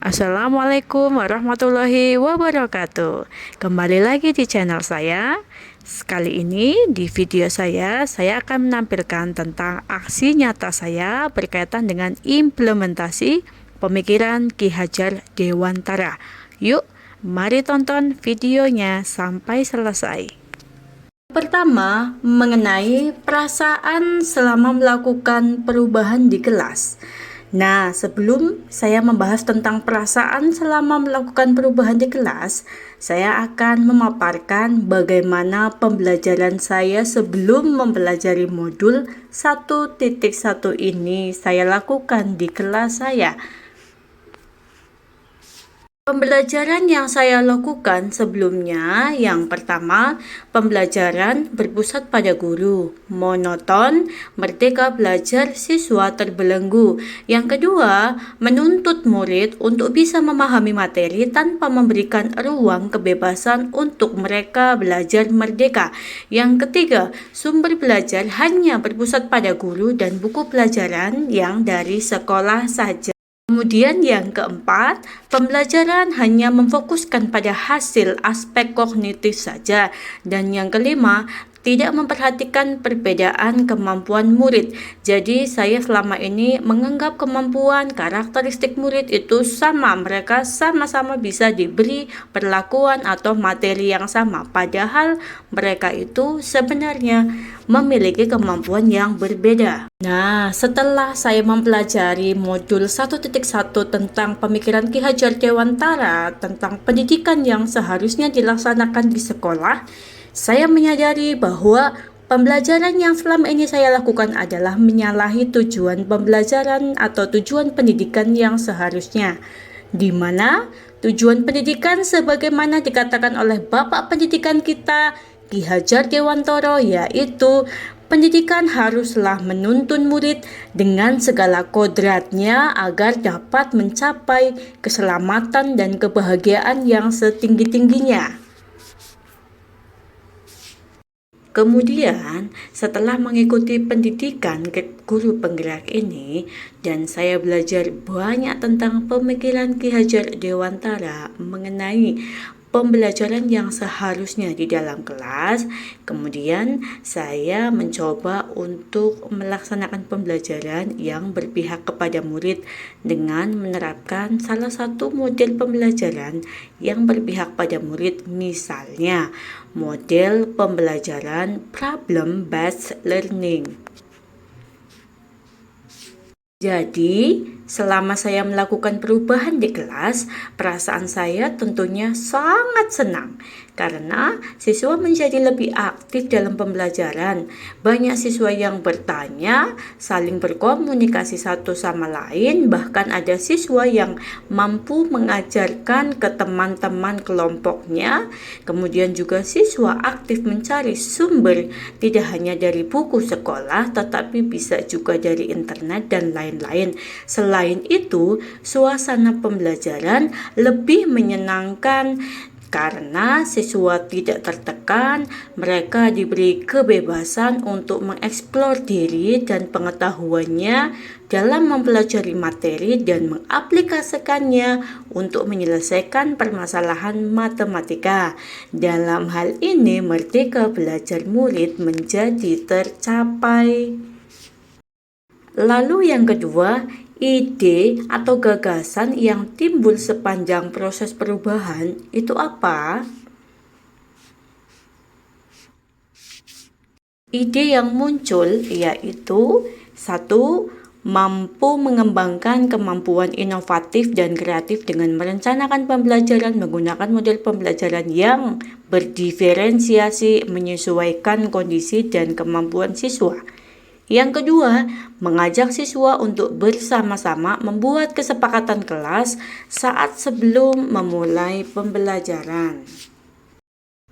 Assalamualaikum warahmatullahi wabarakatuh. Kembali lagi di channel saya. Kali ini di video saya akan menampilkan tentang aksi nyata saya berkaitan dengan implementasi pemikiran Ki Hajar Dewantara. Yuk, mari tonton videonya sampai selesai. Pertama, mengenai perasaan selama melakukan perubahan di kelas. Nah, sebelum saya membahas tentang perasaan selama melakukan perubahan di kelas, saya akan memaparkan bagaimana pembelajaran saya sebelum mempelajari modul 1.1 ini saya lakukan di kelas saya. Pembelajaran yang saya lakukan sebelumnya, yang pertama, pembelajaran berpusat pada guru, monoton, merdeka belajar, siswa terbelenggu. Yang kedua, menuntut murid untuk bisa memahami materi tanpa memberikan ruang kebebasan untuk mereka belajar merdeka. Yang ketiga, sumber belajar hanya berpusat pada guru dan buku pelajaran yang dari sekolah saja. Kemudian yang keempat, pembelajaran hanya memfokuskan pada hasil aspek kognitif saja. Dan yang kelima, tidak memperhatikan perbedaan kemampuan murid. Jadi saya selama ini menganggap kemampuan karakteristik murid itu sama. Mereka sama-sama bisa diberi perlakuan atau materi yang sama. Padahal mereka itu sebenarnya memiliki kemampuan yang berbeda. Nah, setelah saya mempelajari modul 1.1 tentang pemikiran Ki Hajar Dewantara tentang pendidikan yang seharusnya dilaksanakan di sekolah, saya menyadari bahwa pembelajaran yang selama ini saya lakukan adalah menyalahi tujuan pembelajaran atau tujuan pendidikan yang seharusnya, di mana tujuan pendidikan sebagaimana dikatakan oleh Bapak Pendidikan kita, Ki Hajar Dewantara, yaitu pendidikan haruslah menuntun murid dengan segala kodratnya agar dapat mencapai keselamatan dan kebahagiaan yang setinggi-tingginya. Kemudian, setelah mengikuti pendidikan guru penggerak ini, dan saya belajar banyak tentang pemikiran Ki Hajar Dewantara mengenai pembelajaran yang seharusnya di dalam kelas. Kemudian saya mencoba untuk melaksanakan pembelajaran yang berpihak kepada murid dengan menerapkan salah satu model pembelajaran yang berpihak pada murid, misalnya model pembelajaran problem based learning. Jadi, selama saya melakukan perubahan di kelas, perasaan saya tentunya sangat senang karena siswa menjadi lebih aktif dalam pembelajaran. Banyak siswa yang bertanya, saling berkomunikasi satu sama lain, bahkan ada siswa yang mampu mengajarkan ke teman-teman kelompoknya. Kemudian juga siswa aktif mencari sumber, tidak hanya dari buku sekolah, tetapi bisa juga dari internet dan lain-lain. Selain itu, suasana pembelajaran lebih menyenangkan karena siswa tidak tertekan, mereka diberi kebebasan untuk mengeksplor diri dan pengetahuannya dalam mempelajari materi dan mengaplikasikannya untuk menyelesaikan permasalahan matematika. Dalam hal ini, merdeka belajar murid menjadi tercapai. Lalu yang kedua, ide atau gagasan yang timbul sepanjang proses perubahan itu apa? Ide yang muncul yaitu satu, mampu mengembangkan kemampuan inovatif dan kreatif dengan merencanakan pembelajaran menggunakan model pembelajaran yang berdiferensiasi menyesuaikan kondisi dan kemampuan siswa. Yang kedua, mengajak siswa untuk bersama-sama membuat kesepakatan kelas saat sebelum memulai pembelajaran.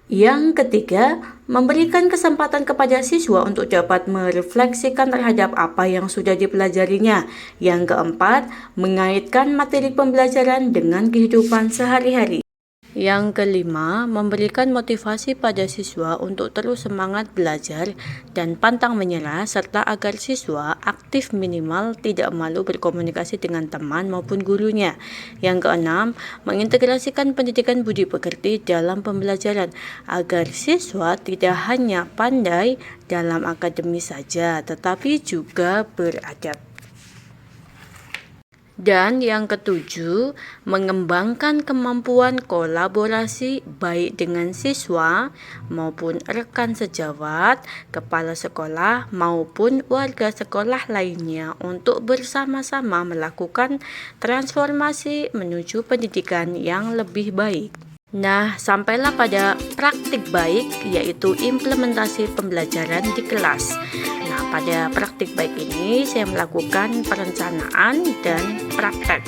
Yang ketiga, memberikan kesempatan kepada siswa untuk dapat merefleksikan terhadap apa yang sudah dipelajarinya. Yang keempat, mengaitkan materi pembelajaran dengan kehidupan sehari-hari. Yang kelima, memberikan motivasi pada siswa untuk terus semangat belajar dan pantang menyerah, serta agar siswa aktif minimal tidak malu berkomunikasi dengan teman maupun gurunya. Yang keenam, mengintegrasikan pendidikan budi pekerti dalam pembelajaran agar siswa tidak hanya pandai dalam akademis saja, tetapi juga beradab. Dan yang ketujuh, mengembangkan kemampuan kolaborasi baik dengan siswa maupun rekan sejawat, kepala sekolah maupun warga sekolah lainnya untuk bersama-sama melakukan transformasi menuju pendidikan yang lebih baik. Nah, sampailah pada praktik baik, yaitu implementasi pembelajaran di kelas. Nah, pada praktik baik ini saya melakukan perencanaan dan praktek.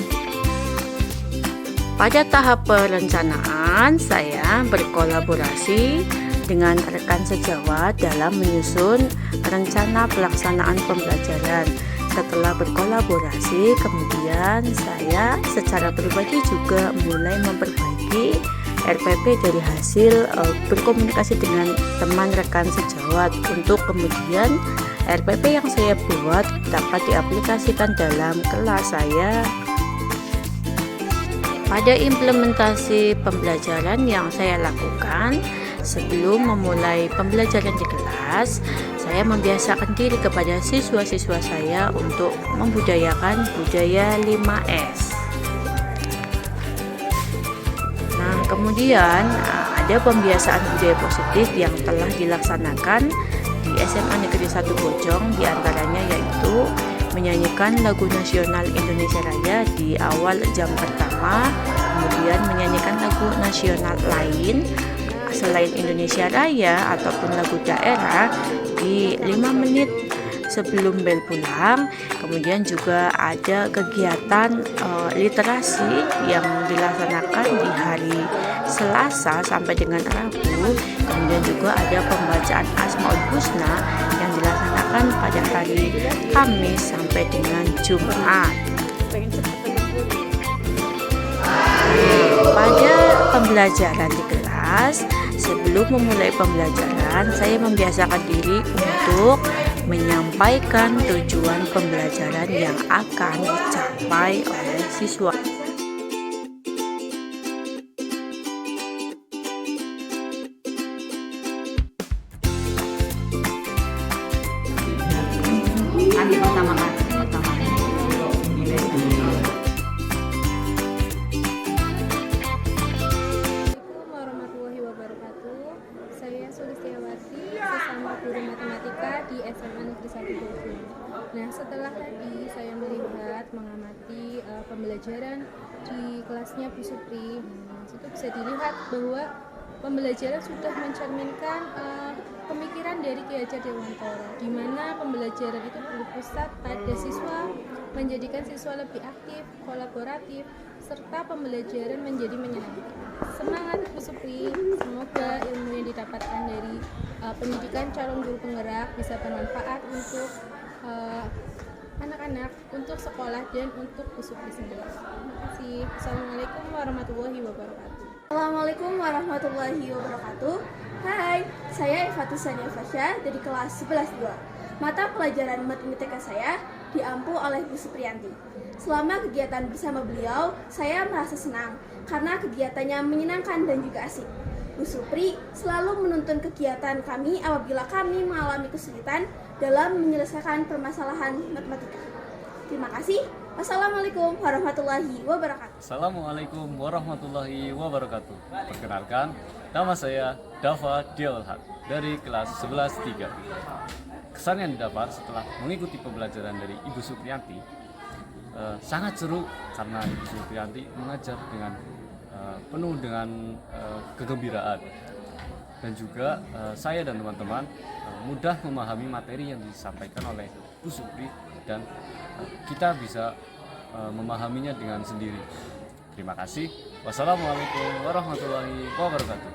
Pada tahap perencanaan, saya berkolaborasi dengan rekan sejawat dalam menyusun rencana pelaksanaan pembelajaran. Setelah berkolaborasi, kemudian saya secara pribadi juga mulai memperbaiki RPP dari hasil berkomunikasi dengan teman rekan sejawat untuk kemudian RPP yang saya buat dapat diaplikasikan dalam kelas saya. Pada implementasi pembelajaran yang saya lakukan sebelum memulai pembelajaran di kelas, saya membiasakan diri kepada siswa-siswa saya untuk membudayakan budaya 5S. Nah, kemudian ada pembiasaan budaya positif yang telah dilaksanakan di SMA Negeri 1 Bojong, diantaranya yaitu menyanyikan lagu nasional Indonesia Raya di awal jam pertama, kemudian menyanyikan lagu nasional lain selain Indonesia Raya ataupun lagu daerah di 5 menit sebelum bel pulang. Kemudian juga ada kegiatan literasi yang dilaksanakan di hari Selasa sampai dengan Rabu. Kemudian juga ada pembacaan Asmaul Husna yang dilaksanakan pada hari Kamis sampai dengan Jumat. Pada pembelajaran di kelas, sebelum memulai pembelajaran, saya membiasakan diri untuk menyampaikan tujuan pembelajaran yang akan dicapai oleh siswa. Ambil pertama. Warahmatullahi wabarakatuh. Saya Sulistiawati, sesama guru matematika di SMA Negeri 1 Bogor. Nah, setelah tadi saya melihat mengamati pembelajaran di kelasnya Bu Supri, itu bisa dilihat bahwa pembelajaran sudah mencerminkan pemikiran dari Ki Hajar Dewantara, di mana pembelajaran itu berpusat pada siswa, menjadikan siswa lebih aktif, kolaboratif, serta pembelajaran menjadi menyenangkan. Semangat Bu Supri, semoga ilmu yang didapatkan dari pendidikan calon guru penggerak bisa bermanfaat untuk anak-anak, untuk sekolah, dan untuk Bu Supri sendiri. Terima kasih. Assalamualaikum warahmatullahi wabarakatuh. Assalamualaikum warahmatullahi wabarakatuh. Hai, saya Ifatus Sania Fasya dari kelas 11-2. Mata pelajaran matematika saya diampu oleh Bu Supriyanti. Selama kegiatan bersama beliau, saya merasa senang karena kegiatannya menyenangkan dan juga asik. Bu Supri selalu menuntun kegiatan kami apabila kami mengalami kesulitan dalam menyelesaikan permasalahan matematika. Terima kasih. Wassalamualaikum warahmatullahi wabarakatuh. Assalamualaikum warahmatullahi wabarakatuh. Perkenalkan, nama saya Dava Dialhat dari kelas 11-3. Kesan yang didapat setelah mengikuti pembelajaran dari Ibu Supriyanti sangat seru karena Ibu Supriyanti mengajar dengan penuh dengan kegembiraan, dan juga saya dan teman-teman mudah memahami materi yang disampaikan oleh Bu Supri, dan kita bisa memahaminya dengan sendiri. Terima kasih. Wassalamualaikum warahmatullahi wabarakatuh.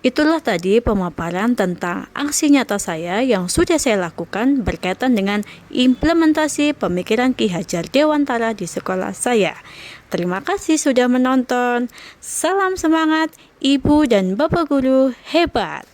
Itulah tadi pemaparan tentang aksi nyata saya yang sudah saya lakukan berkaitan dengan implementasi pemikiran Ki Hajar Dewantara di sekolah saya. Terima kasih sudah menonton. Salam semangat, Ibu dan Bapak Guru hebat!